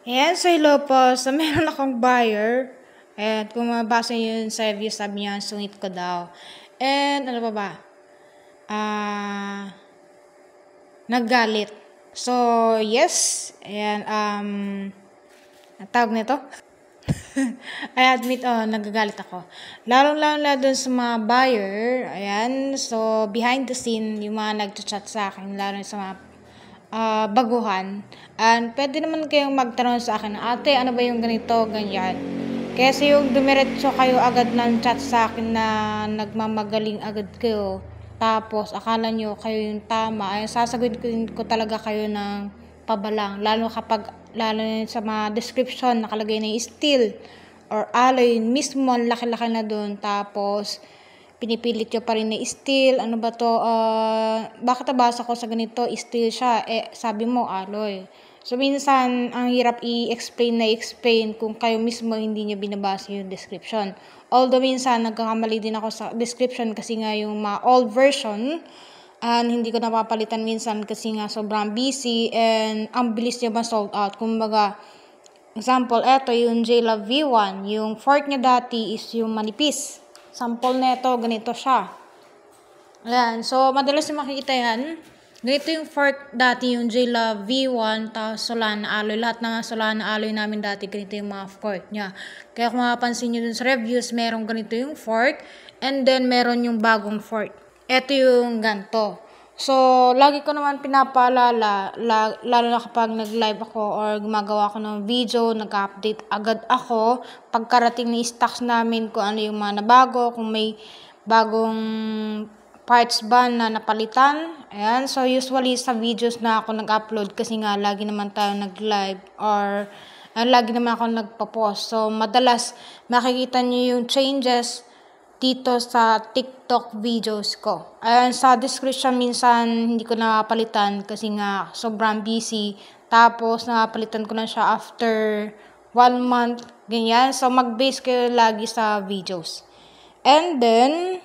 Ayan, so hello po. So, meron akong buyer. And kung mabasa yun sa review, sabi niya, sungit ko daw. And ano pa ba? Naggalit. So, yes. Ayan, ang tawag nito? I admit, nagagalit ako. Lalong-lalo na dun sa mga buyer. Ayan, so, behind the scene, yung mga nag-chat sa akin, lalo sa mga baguhan. And pwede naman kayong magtanong sa akin, ate, ano ba yung ganito, ganyan. Kasi yung dumiretso kayo agad ng chat sa akin na nagmamagaling agad kayo, tapos akala nyo kayo yung tama, ay sasagutin ko talaga kayo ng pabalang. Lalo sa mga description, nakalagay na yung steel or alloy, mismo ang laki-laki na dun. Tapos, pinipilit nyo pa rin na steel, ano ba to, bakit nabasa ko sa ganito, steel siya, sabi mo alloy. So, minsan, ang hirap i-explain kung kayo mismo hindi nyo binabasa yung description. Although, minsan, nagkakamali din ako sa description kasi nga yung mga old version, and hindi ko napapalitan minsan kasi nga sobrang busy and ang bilis niya ma-sold out. Kumbaga, example, eto yung JLove V1, yung fork niya dati is yung manipis. Sample neto, ganito siya. Ayan, so madalas yung makikita yan. Ganito yung fork dati, yung JLove V1, tapos Solana alloy. Lahat ng Solana alloy namin dati, ganito yung mga fork niya. Kaya kung mapapansin nyo dun sa reviews, merong ganito yung fork, and then meron yung bagong fork. Ito yung ganito. So, lagi ko naman pinapaalala, lalo na kapag nag-live ako or gumagawa ako ng video, nag-update agad ako. Pagkarating ni stocks namin, kung ano yung mga nabago, kung may bagong parts ba na napalitan. Ayan, so usually sa videos na ako nag-upload kasi nga lagi naman tayo nag-live or lagi naman ako nagpa-post. So, madalas makikita niyo yung changes dito sa TikTok videos ko. Ayan, sa description minsan hindi ko napalitan kasi nga sobrang busy. Tapos napalitan ko na siya after 1 month, ganyan. So mag-base kayo lagi sa videos. And then,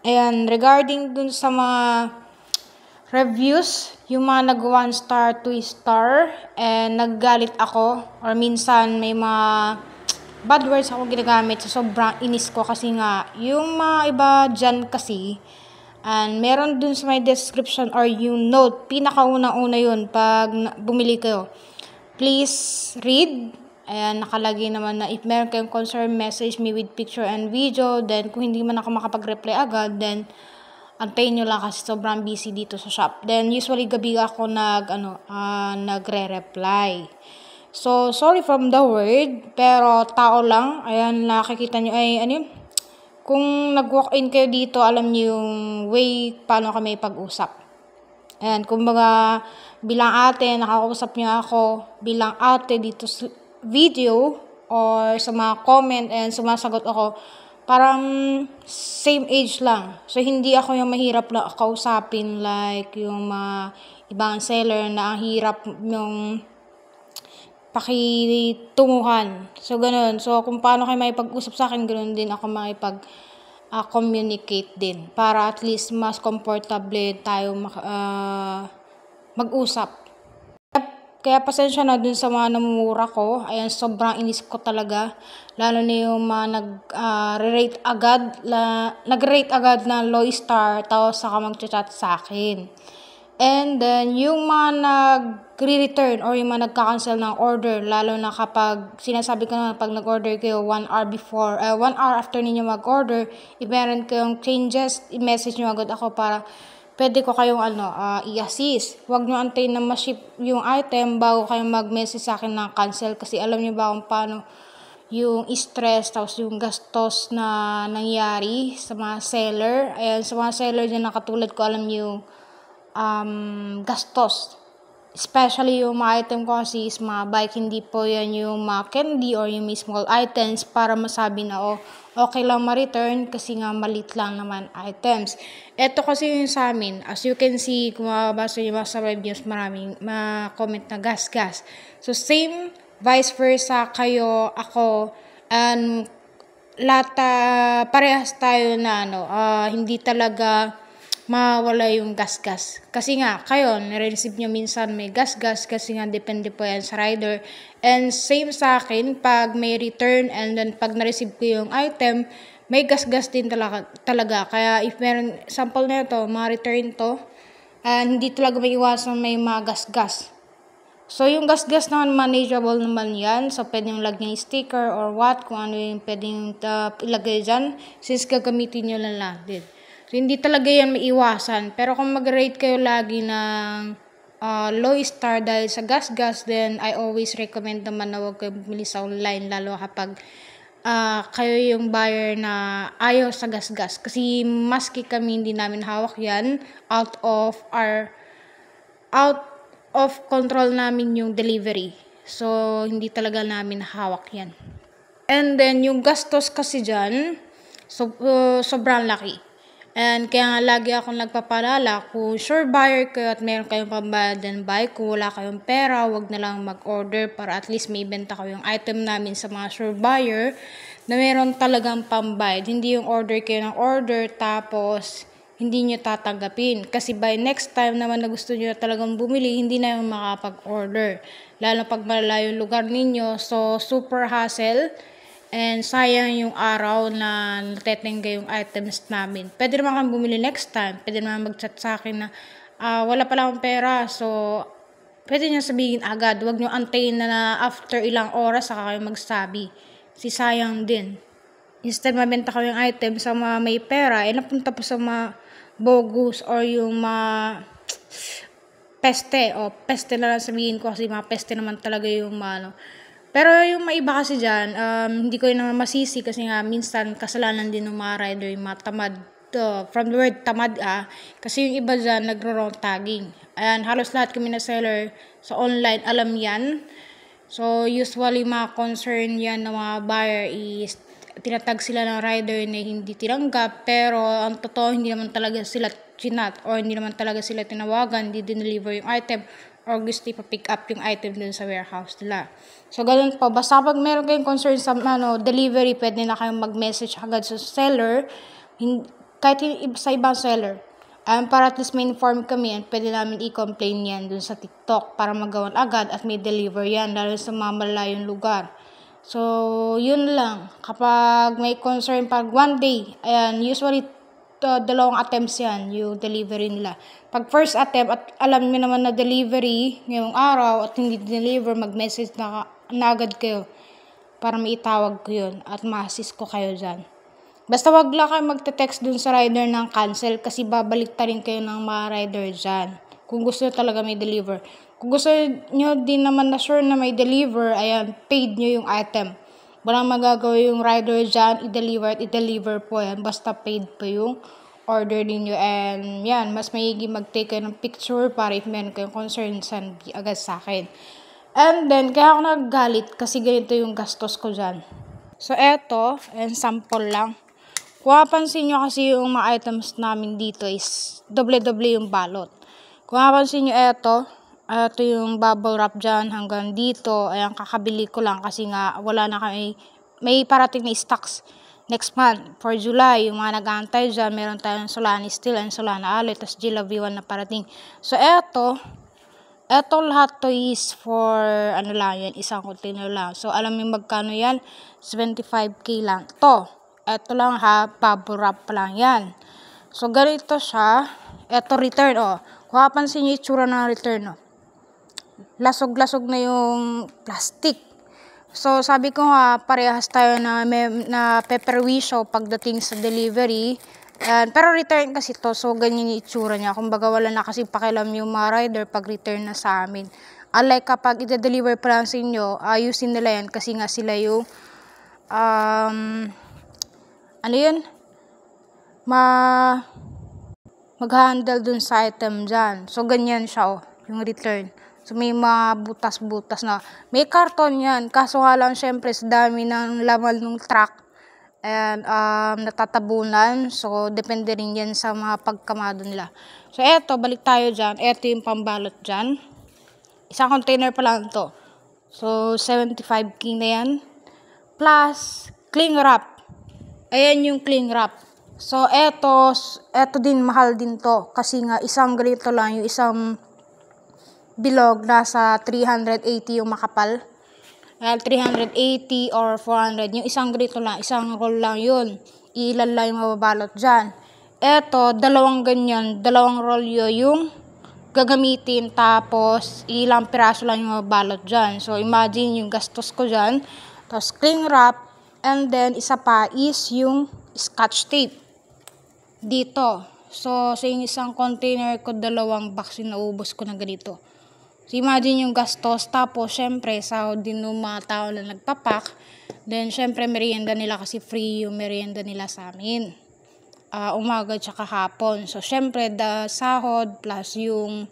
ayan, regarding dun sa mga reviews, yung mga nag 1 star, 2 star, and naggalit ako, or minsan may mga bad words ako ginagamit, so sobrang inis ko kasi nga, yung mga iba dyan kasi, and meron dun sa my description or yung note, pinakaunang-una yun, pag bumili kayo, please read. Ayan, nakalagay naman na if meron kayong concern, message me with picture and video. Then, kung hindi man ako makapag-reply agad, then, antayin nyo lang kasi sobrang busy dito sa shop. Then, usually gabi ako nagre-reply. So, sorry from the word, pero tao lang. Ayan, nakikita nyo ay, kung nag-walk-in kayo dito, alam nyo yung way paano kami pag-usap. Ayan, kumbaga, bilang ate, nakakausap niya ako bilang ate dito sa video or sa mga comment and sumasagot ako. Parang same age lang. So, hindi ako yung mahirap na kausapin like yung mga ibang seller na ang hirap yung pakitunguhan. So, ganun. So, kung paano kayo may pag-usap sa akin, ganun din ako communicate din para at least mas comfortable tayo mag-usap. Kaya pasensya na dun sa mga namumura ko. Ayan, sobrang inis ko talaga. Lalo na yung mga nag-rate agad na low star tapos saka mag-chat sa akin. And then, yung mga nag-return or yung mga nagka-cancel ng order, lalo na kapag sinasabi ko na pag nag-order kayo 1 hour before, 1 hour after ninyo mag-order, if meron kayong changes, i-message nyo agad ako para pwede ko kayong i-assist. Huwag nyo antayin na ma-ship yung item bago kayo mag-message sa akin ng cancel kasi alam nyo ba kung paano yung stress tapos yung gastos na nangyari sa mga seller. Ayan, sa mga seller dyan na katulad ko, alam nyo yung gastos. Especially yung mga item ko kasi is mga bike, hindi po yan yung mga candy or yung small items para masabi na okay lang ma-return kasi nga malit lang naman items. Ito kasi yung sa amin, as you can see, kung mabasa nyo sa reviews, maraming comment na gas-gas. So same, vice versa kayo, ako, and lahat parehas tayo na hindi talaga mawala yung gas-gas. Kasi nga, kayo, nare-receive nyo minsan may gas-gas kasi nga depende po yan sa rider. And same sa akin, pag may return and then pag na-receive ko yung item, may gas-gas din talaga. Kaya if meron, sample na ito, ma-return to, and hindi talaga may iwasan may mga gas-gas. So, yung gas-gas naman, manageable naman yan. So, pwede yung lagyan yung sticker or what, kung ano yung pwede yung ilagay dyan, since gagamitin nyo lang din. So, hindi talaga yan maiwasan. Pero kung mag-rate kayo lagi ng low star dahil sa gas-gas, then I always recommend naman na huwag kayo bumili sa online, lalo kapag kayo yung buyer na ayaw sa gas-gas. Kasi maski kami, hindi namin hawak yan, out of control namin yung delivery. So, hindi talaga namin hawak yan. And then, yung gastos kasi dyan, sobrang laki. And kaya nga lagi akong nagpapalala, kung sure buyer kayo at meron kayong pambayad, then buy. Kung wala kayong pera, wag na lang mag-order para at least may benta ko yung item namin sa mga sure buyer na meron talagang pambayad. Hindi yung order kayo ng order, tapos hindi nyo tatanggapin. Kasi by next time naman na gusto nyo talagang bumili, hindi na yung makapag-order. Lalo pag malalayo yung lugar ninyo. So, super hassle. And sayang yung araw na natetengga yung items namin. Pwede naman kang bumili next time. Pwede naman mag-chat sa akin na wala pala akong pera. So, pwede nyo sabihin agad. Huwag nyo antayin na after ilang oras saka kayo magsabi. Si sayang din. Instead mabenta ko yung item sa mga may pera, napunta po sa mga bogus or yung mga peste. Peste na lang sabihin ko kasi mga peste naman talaga yung Pero yung maiba kasi dyan, hindi ko yun naman masisi kasi nga minsan kasalanan din ng mga rider, yung mga tamad. From the word tamad kasi yung iba dyan nagro-wrong tagging. Ayan, halos lahat kami na seller sa online, alam yan. So, usually mga concern yan ng mga buyer is tinatag sila ng rider na hindi tinanggap, pero ang totoo hindi naman talaga sila chinat or hindi naman talaga sila tinawagan, hindi dineliver yung item or gusto ipa-pick up yung item dun sa warehouse nila. So, ganun po. Basta pag meron kayong concern sa delivery, pwede na kayong mag-message agad sa seller, kahit sa ibang seller. Para at least may inform kami and pwede namin i-complain yan dun sa TikTok para magawan agad at may deliver yan, lalo sa mga malayong lugar. So, yun lang. Kapag may concern, pag one day, ayan, usually, 2 attempts yan, yung delivery nila. Pag first attempt, at alam niyo naman na delivery ngayong araw, at hindi deliver, mag-message na agad kayo para maitawag ko yun at ma-assist ko kayo dyan. Basta wag lang kayo magte-text dun sa rider ng cancel kasi babalik ta rin kayo ng mga rider dyan. Kung gusto talaga may deliver. Kung gusto nyo din naman na sure na may deliver, ayan, paid nyo yung item. Walang magagawa yung rider dyan, i-deliver po yan. Basta paid po yung order ninyo. And yan, mas maigi mag-take kayo ng picture para if meron kayong concern, send agad sa akin. And then, kaya ako naggalit kasi ganito yung gastos ko dyan. So, eto, and sample lang. Kung mapansin nyo kasi yung mga items namin dito is doble-doble yung balot. Kung mapansin nyo ito yung bubble wrap dyan hanggang dito. Ayan, kakabili ko lang kasi nga wala na kami, may parating na stocks next month. For July, yung mga nag-aantay dyan, meron tayong Solani Steel and Solana Alloy, tas Gila V1 na parating. So, eto lahat to is for, lang yan, isang container lang. So, alam mo magkano yan? 75k lang. Eto lang bubble wrap pa lang yan. So, ganito siya. Eto return, Kung kapansin nyo itsura ng return, lasog-lasog na yung plastic. So, sabi ko nga, parehas tayo na peperwisyo pagdating sa delivery. Pero return kasi to, so ganyan yung itsura niya. Kumbaga wala na kasi pakialam yung mga rider pag return na sa amin. Unlike kapag ita-deliver pa lang sa inyo, ayusin nila yan kasi nga sila yung mag-handle dun sa item dyan. So, ganyan siya, yung return. So, may mga butas-butas na. May karton yan. Kaso nga lang, syempre, sa dami ng laman ng truck, and natatabunan. So, depende rin yan sa mga pagkamado nila. So, eto, balik tayo dyan. Eto yung pambalot dyan. Isang container pa lang to. So, 75k na yan. Plus, cling wrap. Ayan yung cling wrap. So, eto din, mahal din to. Kasi nga, isang ganito lang, yung isang bilog, nasa 380 yung makapal. 380 or 400. Yung isang ganito lang, isang roll lang yun. Ilan lang yung mababalot dyan. Eto, dalawang ganyan, dalawang roll yun yung gagamitin, tapos ilang piraso lang yung mababalot dyan. So, imagine yung gastos ko dyan. Tapos, cling wrap, and then, isa pa is yung scotch tape. Dito. So, sa yung isang container ko, dalawang box yung naubos ko na ganito. So, imagine yung gastos. Tapos, syempre, sahod din ng mga tao na nagpapak. Then, syempre, merienda nila kasi free yung merienda nila sa amin. Umaga tsaka hapon. So, syempre, sahod plus yung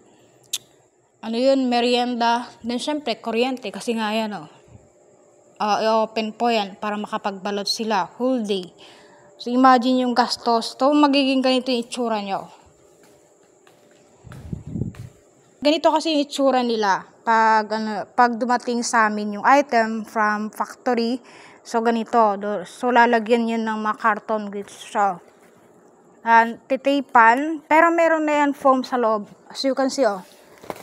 merienda. Then, syempre, kuryente. Kasi nga, yan, i-open po yan para makapagbalot sila whole day. So, imagine yung gastos. So, magiging ganito yung itsura nyo. Ganito kasi yung itsura nila pag dumating sa amin yung item from factory. So, ganito. So, lalagyan yan ng mga carton goods siya. Titapan. Pero meron na yan foam sa loob. As you can see,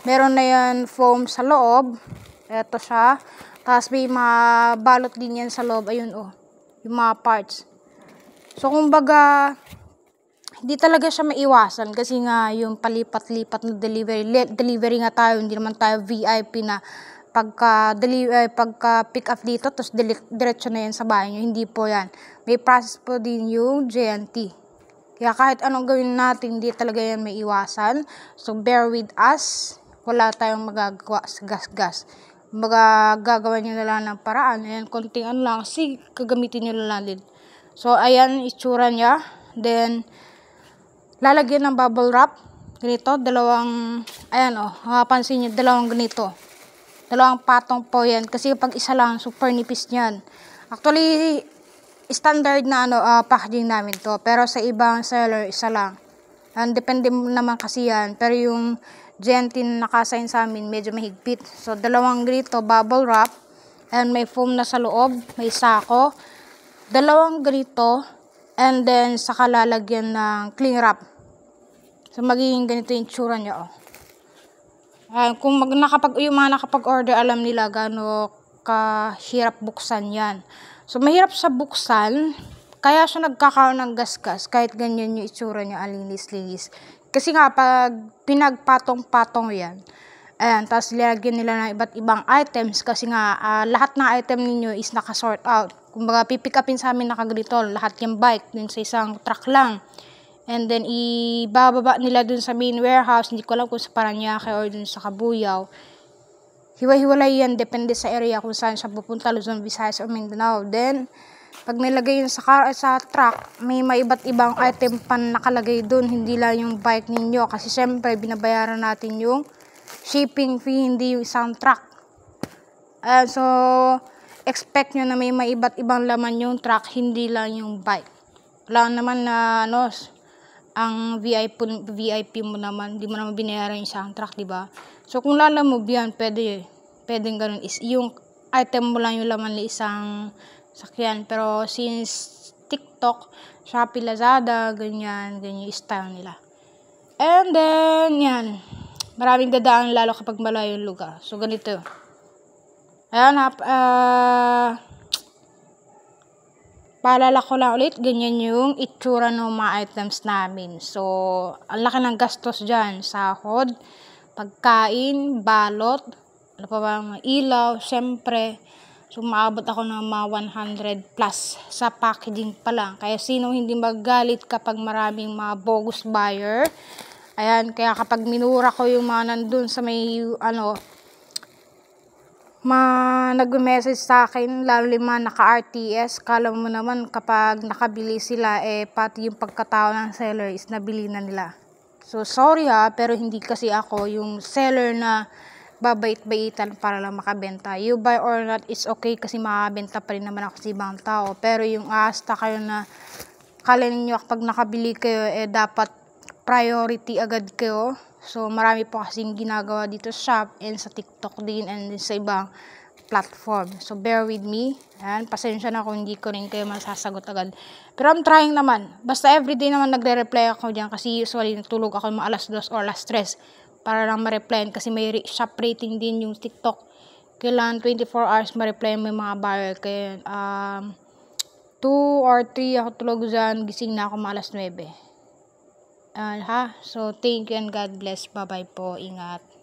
meron na yan foam sa loob. Ito siya. Tapos, may mga balot din yan sa loob. Ayun, yung mga parts. So, kumbaga, hindi talaga siya maiwasan kasi nga yung palipat-lipat na delivery nga tayo, hindi naman tayo VIP na pagka pick up dito tapos diretso na yan sa bahay nyo. Hindi po yan. May process po din yung JNT. Kaya kahit anong gawin natin, hindi talaga yan maiwasan. So bear with us. Wala tayong magagawa sa gas-gas. Gagawa nyo na lang ng paraan. Ayan, konting lang kasi gagamitin nyo na lang din. So ayan, itsura niya. Then lalagyan ng bubble wrap. Ganito, mapapansin niyo, dalawang ganito. Dalawang patong po yan. Kasi pag isa lang, super nipis niyan. Actually, standard na packaging namin to. Pero sa ibang seller, isa lang. Depende naman kasi yan. Pero yung GNT na nakasign sa amin, medyo mahigpit. So, dalawang ganito, bubble wrap. And may foam na sa loob. May sako. Dalawang ganito. And then, saka lalagyan ng cling wrap. So, magiging ganito yung tsura niya, kung yung mga nakapag-order, alam nila gaano kahirap buksan yan. So, mahirap sa buksan, kaya siya nagkakaroon ng gasgas, kahit ganyan yung itsura niya, alinis-linis. Kasi nga, pag pinagpatong-patong yan, ayan, tapos lagyan nila ng iba't ibang items, kasi nga, lahat ng item ninyo is nakasort out. Kumbaga, pipick upin sa amin nakaganito, lahat yung bike, dun sa isang truck lang. And then, ibababa nila dun sa main warehouse, hindi ko alam kung sa Paranaque or dun sa Cabuyao. Hiwa-hiwalay yan, depende sa area kung saan siya pupunta, Luzon, Visayas, or Mindanao. Then, pag nilagay yun sa truck, may iba't ibang item pa nakalagay dun, hindi lang yung bike ninyo. Kasi syempre, binabayaran natin yung shipping fee, hindi yung isang truck. So, expect nyo na may iba't ibang laman yung truck, hindi lang yung bike. Wala naman na, ang VIP mo naman, di mo naman binayaran yung isang truck, di ba? So, kung lalamove yan, pwedeng ganun. Yung item mo lang yung laman ng isang sakyan. Pero, since TikTok, Shopee, Lazada, ganyan yung style nila. And then, yan. Maraming dadaan lalo kapag malayo yung lugar. So, ganito. Ayan, paalala ko lang ulit, ganyan yung itsura ng mga items namin. So, ang laki ng gastos dyan. Sahod, pagkain, balot, ano pa ba, mga ilaw, syempre. So, maabot ako ng mga 100 plus sa packaging pa lang. Kaya sino hindi magalit kapag maraming mga bogus buyer. Ayan, kaya kapag minura ko yung mga nandun sa may, nag-message sa akin, lalo yung mga naka-RTS, kala mo naman kapag nakabili sila, pati yung pagkatao ng seller is nabili na nila. So, sorry pero hindi kasi ako yung seller na babait-baitan para lang makabenta. You buy or not, it's okay kasi makabenta pa rin naman ako sa ibang tao. Pero yung asta kayo na, kala ninyo kapag nakabili kayo, dapat priority agad kayo. So, marami po kasing ginagawa dito sa shop and sa TikTok din and sa ibang platform. So, bear with me. Ayan, pasensya na kung hindi ko rin kayo masasagot agad. Pero I'm trying naman. Basta everyday naman nagre-reply ako dyan kasi usually natulog ako mga alas 2 or alas 3 para lang ma-replyan kasi may shop rating din yung TikTok. Kailangan 24 hours ma-reply mo yung mga buyer. Kaya 2 or 3 ako tulog dyan. Gising na ako mga alas 9. So, thank you and God bless. Bye-bye po. Ingat.